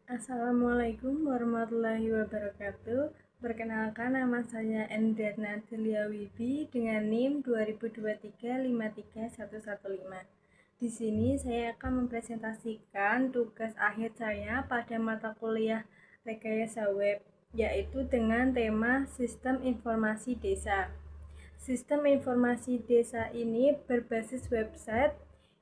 Assalamualaikum warahmatullahi wabarakatuh. Perkenalkan, nama saya Enderna Delia Wibi dengan NIM 2023-53115. Di sini saya akan mempresentasikan tugas akhir saya pada mata kuliah Rekayasa Web, yaitu dengan tema Sistem Informasi Desa. Sistem informasi desa ini berbasis website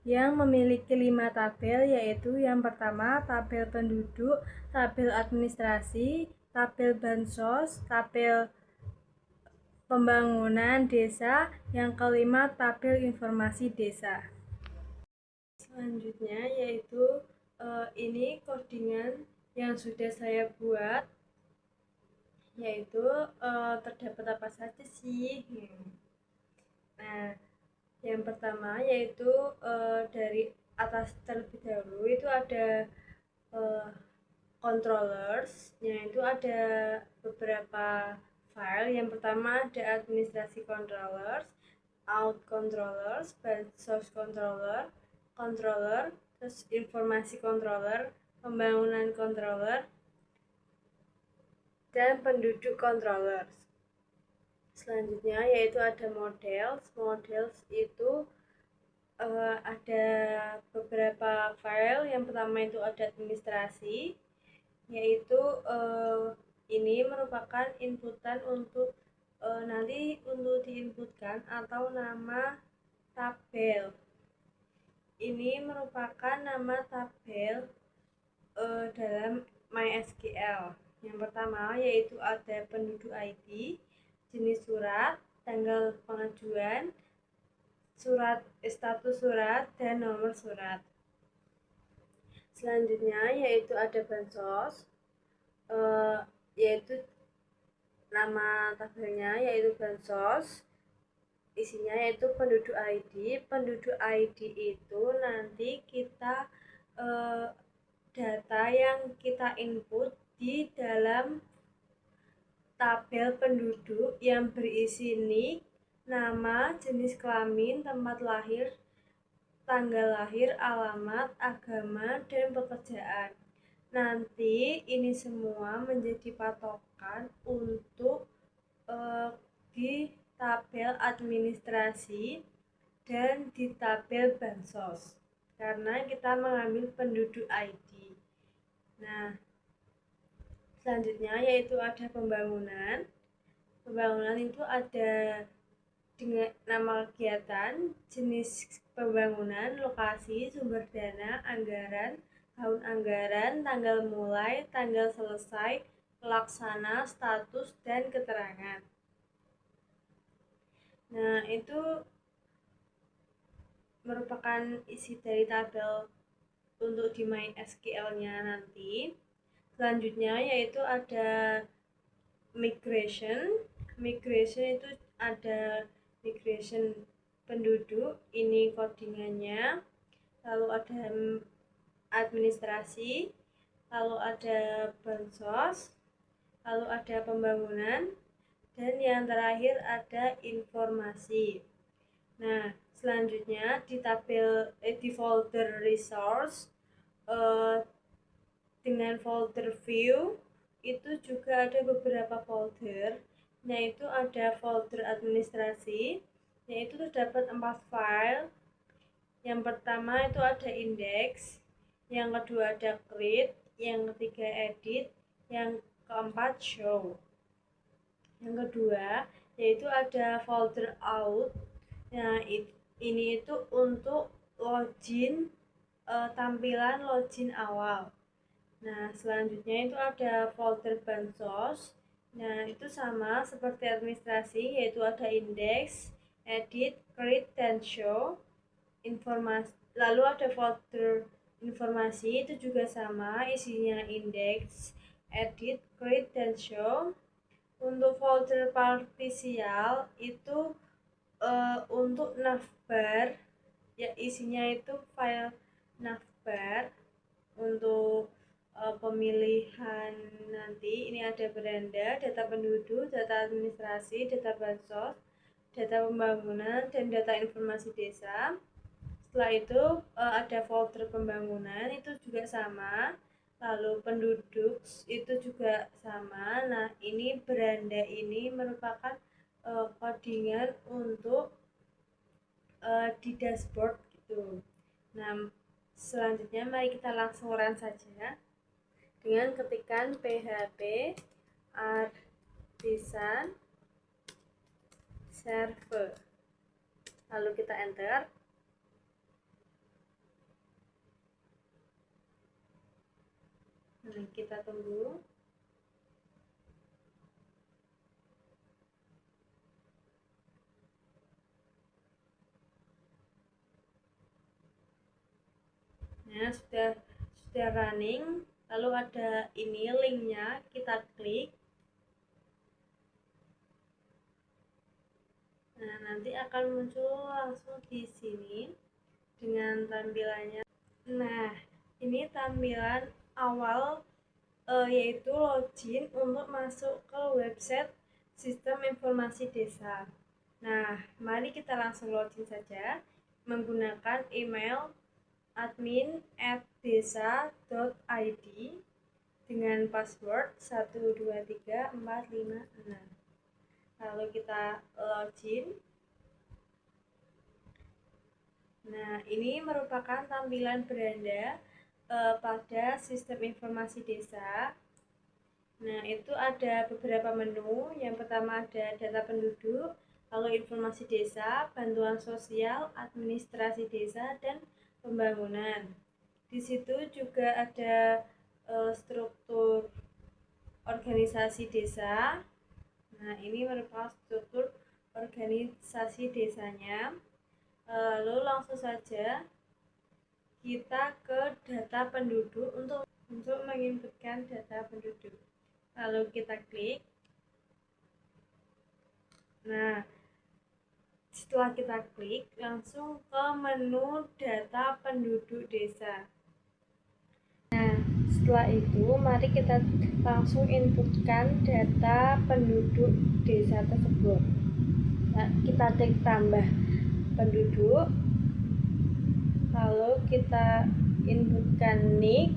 yang memiliki 5 tabel, yaitu yang pertama tabel penduduk, tabel administrasi, tabel bansos, tabel pembangunan desa, yang kelima tabel informasi desa. Selanjutnya yaitu ini codingan yang sudah saya buat, yaitu terdapat apa saja sih. Nah, yang pertama yaitu dari atas terlebih dahulu itu ada controllers, yaitu ada beberapa file. Yang pertama ada administrasi controllers, out controllers, source controller, controller, terus informasi controller, pembangunan controller, dan penduduk controllers. Selanjutnya yaitu ada models. Models itu ada beberapa file. Yang pertama itu ada administrasi, yaitu ini merupakan inputan untuk nanti untuk diinputkan atau nama tabel. Ini merupakan nama tabel dalam MySQL. Yang pertama yaitu ada penduduk ID, jenis surat, tanggal pengajuan, surat, status surat, dan nomor surat. Selanjutnya yaitu ada bansos, yaitu nama tabelnya yaitu bansos, isinya yaitu penduduk ID. Penduduk ID itu nanti kita data yang kita input di dalam tabel penduduk yang berisi nik, nama, jenis kelamin, tempat lahir, tanggal lahir, alamat, agama, dan pekerjaan. Nanti ini semua menjadi patokan untuk di tabel administrasi dan di tabel bansos, karena kita mengambil penduduk ID. Nah, selanjutnya yaitu ada pembangunan. Pembangunan itu ada dengan nama kegiatan, jenis pembangunan, lokasi, sumber dana, anggaran, tahun anggaran, tanggal mulai, tanggal selesai, pelaksana, status, dan keterangan. Nah, itu merupakan isi dari tabel untuk di MySQL-nya nanti. Selanjutnya yaitu ada migration. Migration itu ada migration penduduk, ini codingannya. Lalu ada administrasi, lalu ada bansos, lalu ada pembangunan, dan yang terakhir ada informasi. Nah, selanjutnya di tabel di folder resource dengan folder view itu juga ada beberapa folder, yaitu ada folder administrasi, yaitu terdapat 4 file. Yang pertama itu ada index, yang kedua ada create, yang ketiga edit, yang keempat show. Yang kedua yaitu ada folder out. Nah, ini itu untuk login, tampilan login awal. Nah, selanjutnya itu ada folder bansos. Nah, itu sama seperti administrasi, yaitu ada index, edit, create, dan show. Informasi. Lalu ada folder informasi, itu juga sama, isinya index, edit, create, dan show. Untuk folder partisial itu untuk navbar, ya isinya itu file navbar. Untuk pemilihan nanti ini ada beranda, data penduduk, data administrasi, data bansos, data pembangunan, dan data informasi desa. Setelah itu ada folder pembangunan, itu juga sama, Lalu penduduk itu juga sama. Nah, ini beranda ini merupakan codingan untuk di dashboard gitu. Nah, selanjutnya mari kita langsung run saja dengan ketikan php artisan server. Lalu kita enter. Nah, kita tunggu. Nah, sudah running. Lalu ada ini linknya, kita klik. Nah, nanti akan muncul langsung di sini dengan tampilannya. Nah, ini tampilan awal yaitu login untuk masuk ke website sistem informasi desa. Nah, mari kita langsung login saja menggunakan email admin@desa.id dengan password 123456. Lalu kita login. Nah, ini merupakan tampilan beranda pada sistem informasi desa. Nah, itu ada beberapa menu. Yang pertama ada data penduduk, lalu informasi desa, bantuan sosial, administrasi desa, dan pembangunan. Di situ juga ada struktur organisasi desa. Nah, ini merupakan struktur organisasi desanya. Lalu langsung saja kita ke data penduduk untuk menginputkan data penduduk. Lalu kita klik. Nah, setelah kita klik, langsung ke menu data penduduk desa. Nah, setelah itu mari kita langsung inputkan data penduduk desa tersebut. Nah, kita klik tambah penduduk, lalu kita inputkan NIK,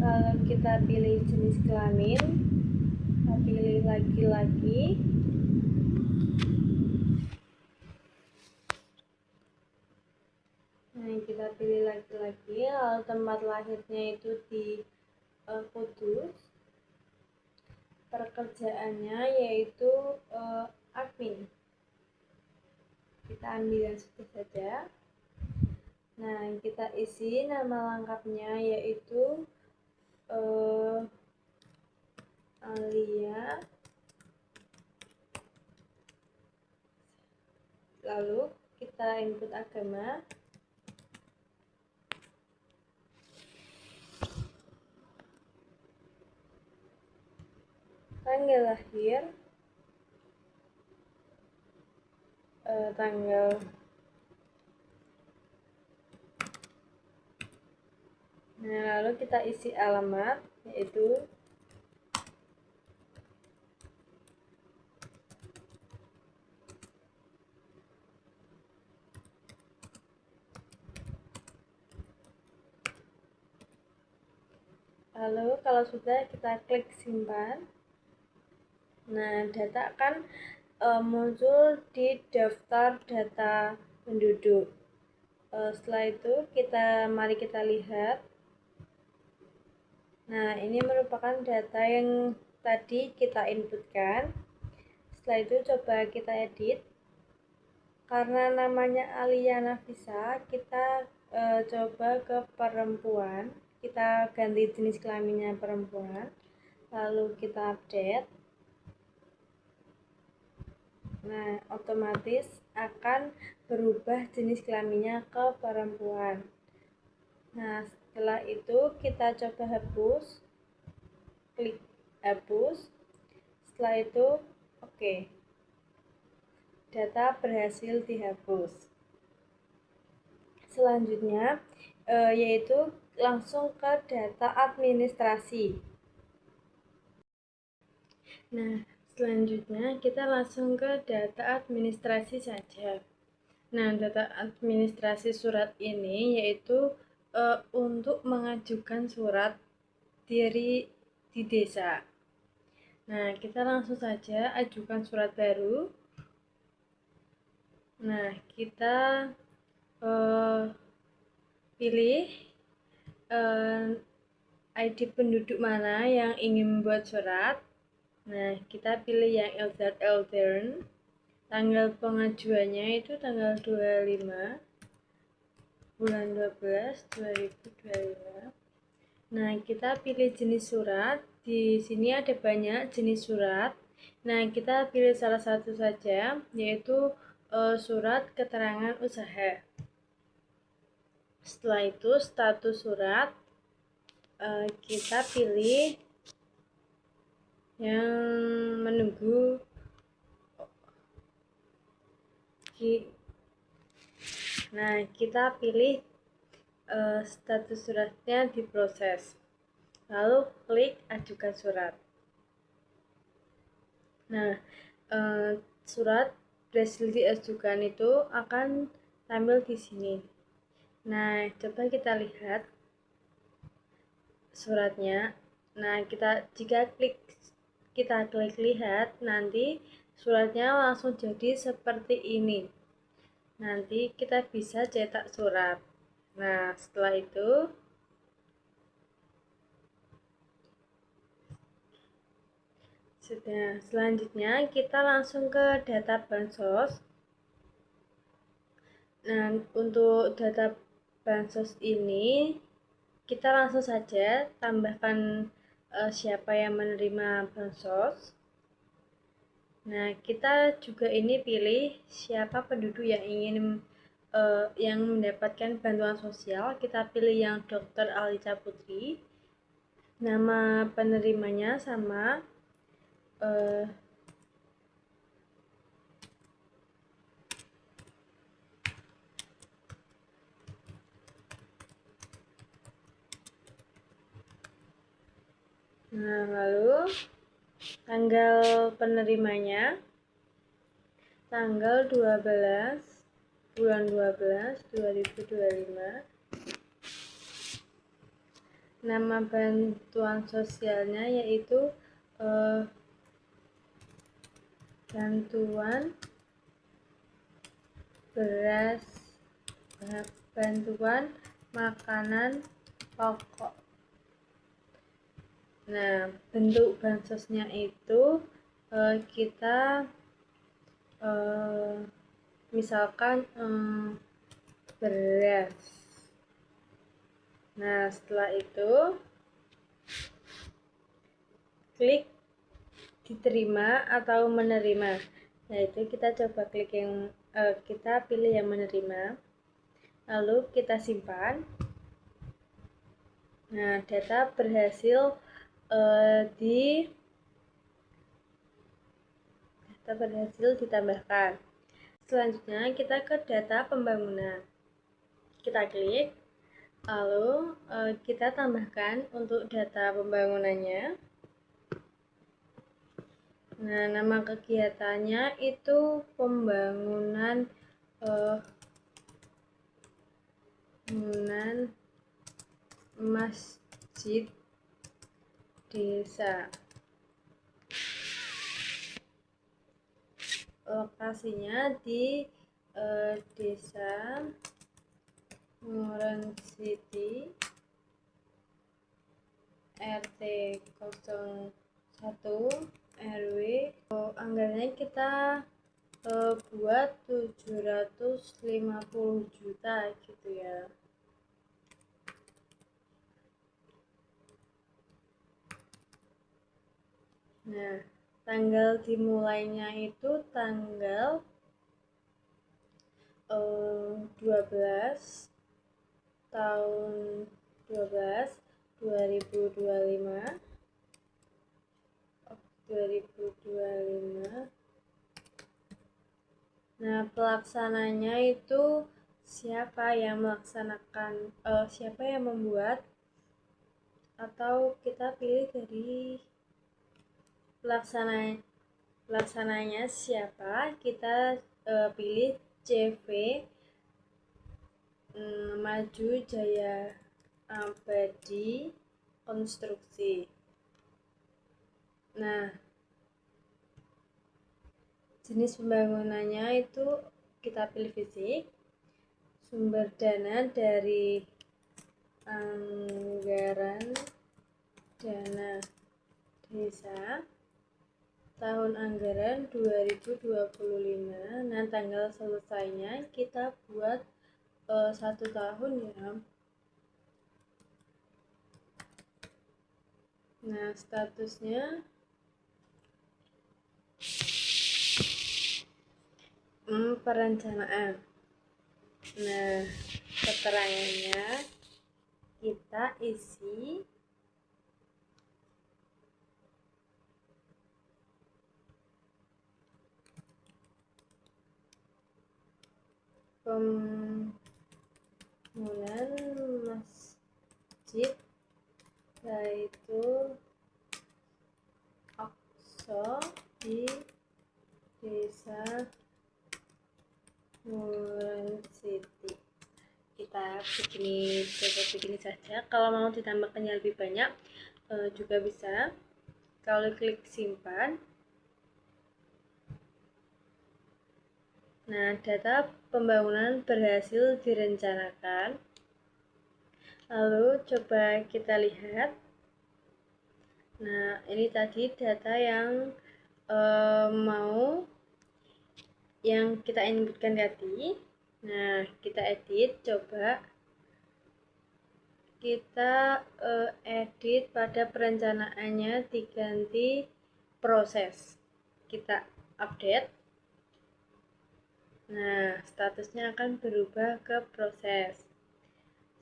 lalu kita pilih jenis kelamin, kita pilih laki-laki, nah kita pilih laki-laki, lalu tempat lahirnya itu di Kudus, pekerjaannya yaitu admin, kita ambil yang situ saja. Nah, kita isi nama lengkapnya yaitu Alia, lalu kita input agama, tanggal lahir, tanggal nah lalu kita isi alamat yaitu lalu kalau sudah kita klik simpan. Nah, data akan muncul di daftar data penduduk. Setelah itu mari kita lihat. Nah, ini merupakan data yang tadi kita inputkan. Setelah itu coba kita edit. Karena namanya Alia Nafisa, kita coba ke perempuan. Kita ganti jenis kelaminnya perempuan. Lalu kita update. Nah, otomatis akan berubah jenis kelaminnya ke perempuan. Nah, setelah itu kita coba hapus. Klik hapus. Setelah itu oke. Data berhasil dihapus. Selanjutnya yaitu langsung ke data administrasi. Nah, selanjutnya kita langsung ke data administrasi saja. Nah, data administrasi surat ini yaitu untuk mengajukan surat di desa. Nah, kita langsung saja ajukan surat baru. Nah, kita pilih ID penduduk mana yang ingin membuat surat. Nah, kita pilih yang Eltern. Tanggal pengajuannya itu tanggal 25 bulan 12 2025. Nah, kita pilih jenis surat. Di sini ada banyak jenis surat. Nah, kita pilih salah satu saja, yaitu surat keterangan usaha. Setelah itu, status surat kita pilih yang menunggu Nah, kita pilih status suratnya diproses. Lalu klik ajukan surat. Nah, surat berhasil diajukan itu akan tampil di sini. Nah, coba kita lihat suratnya. Nah, jika kita klik lihat, nanti suratnya langsung jadi seperti ini. Nanti kita bisa cetak surat. Nah, setelah itu selanjutnya kita langsung ke data bansos. Nah, untuk data bansos ini kita langsung saja tambahkan siapa yang menerima bansos. Nah, kita juga ini pilih siapa penduduk yang ingin yang mendapatkan bantuan sosial. Kita pilih yang Dr. Alica Putri. Nama penerimanya sama Nah, lalu tanggal penerimanya tanggal 12 bulan 12 2025. Nama bantuan sosialnya yaitu bantuan beras, bantuan makanan pokok. Nah, bentuk bansosnya itu kita misalkan beras. Nah, setelah itu klik diterima atau menerima. Nah, itu kita coba klik yang kita pilih yang menerima. Lalu kita simpan. Nah, data berhasil ditambahkan. Selanjutnya kita ke data pembangunan. Kita klik, lalu kita tambahkan untuk data pembangunannya. Nah, nama kegiatannya itu pembangunan masjid desa. Lokasinya di Desa Nguren City, RT 01 RW. Anggarannya kita buat 750 juta gitu ya. Nah, tanggal dimulainya itu tanggal 12 tahun 12 2025. Nah, pelaksananya itu siapa yang melaksanakan, siapa yang membuat, atau kita pilih dari pelaksananya siapa, kita pilih CV Maju Jaya Abadi Konstruksi. Nah, jenis pembangunannya itu kita pilih fisik, sumber dana dari anggaran dana desa, tahun anggaran 2025. Nah, tanggal selesainya kita buat 1 tahun ya. Nah, statusnya perencanaan. Nah, keterangannya kita isi pembangunan masjid Baitul Aqsa di Desa Muren City. Kita begini saja. Kalau mau ditambahkannya lebih banyak juga bisa. Kalau klik simpan. Nah, data pembangunan berhasil direncanakan. Lalu coba kita lihat. Nah, ini tadi data yang yang kita inputkan tadi. Nah, kita edit, coba kita edit pada perencanaannya diganti proses. Kita update. Nah, statusnya akan berubah ke proses.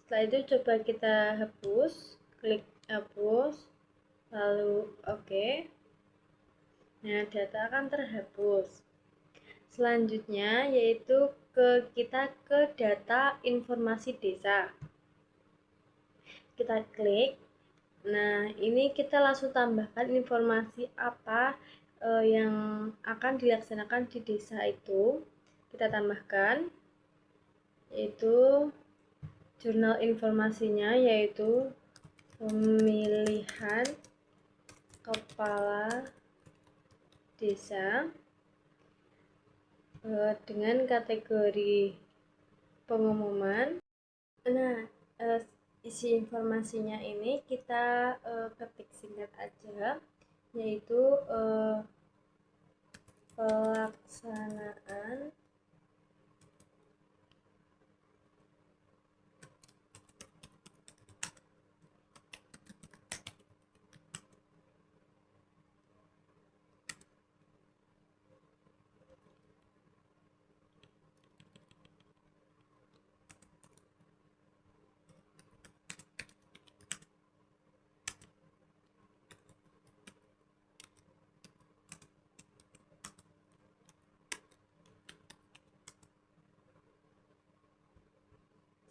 Setelah itu coba kita hapus, klik hapus, lalu oke. Nah, data akan terhapus. Selanjutnya yaitu kita ke data informasi desa. Kita klik. Nah, ini kita langsung tambahkan informasi apa yang akan dilaksanakan di desa itu. Kita tambahkan, yaitu jurnal informasinya, yaitu pemilihan kepala desa dengan kategori pengumuman. Nah, isi informasinya ini kita ketik singkat aja, yaitu pelaksanaan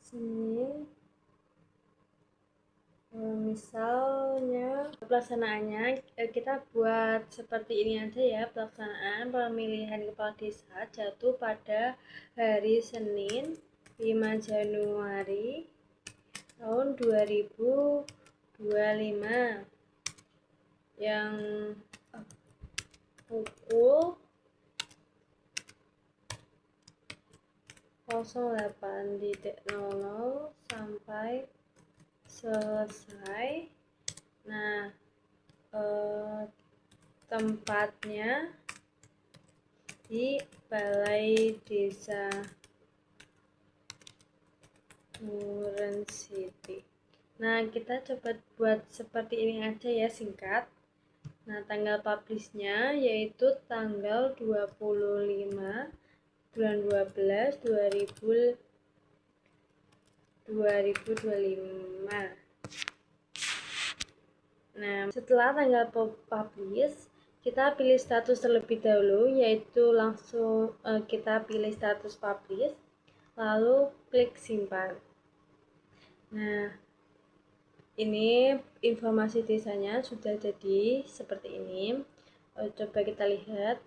sini. Misalnya pelaksanaannya kita buat seperti ini aja ya. Pelaksanaan pemilihan kepala desa jatuh pada hari Senin 5 Januari tahun 2025 yang pukul 08.00 sampai selesai. Nah, tempatnya di Balai Desa Muren City. Nah, kita coba buat seperti ini aja ya, singkat. Nah, tanggal publishnya yaitu tanggal 25 bulan 12 2025. Nah, setelah tanggal publish, kita pilih status terlebih dahulu, yaitu langsung kita pilih status publish, lalu klik simpan. Nah, ini informasi desanya sudah jadi seperti ini. Coba kita lihat.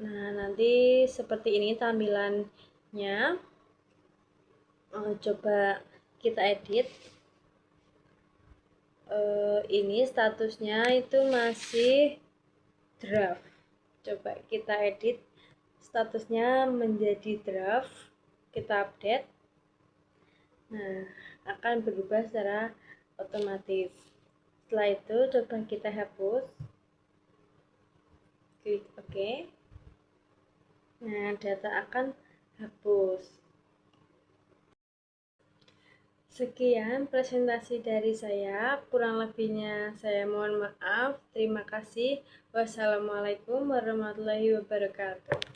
Nah, nanti seperti ini tampilannya. Coba kita edit. Ini statusnya itu masih draft. Coba kita edit statusnya menjadi draft, kita update. Nah, akan berubah secara otomatis. Setelah itu coba kita hapus, klik OK. Nah, data akan hapus. Sekian presentasi dari saya, kurang lebihnya saya mohon maaf. Terima kasih. Wassalamualaikum warahmatullahi wabarakatuh.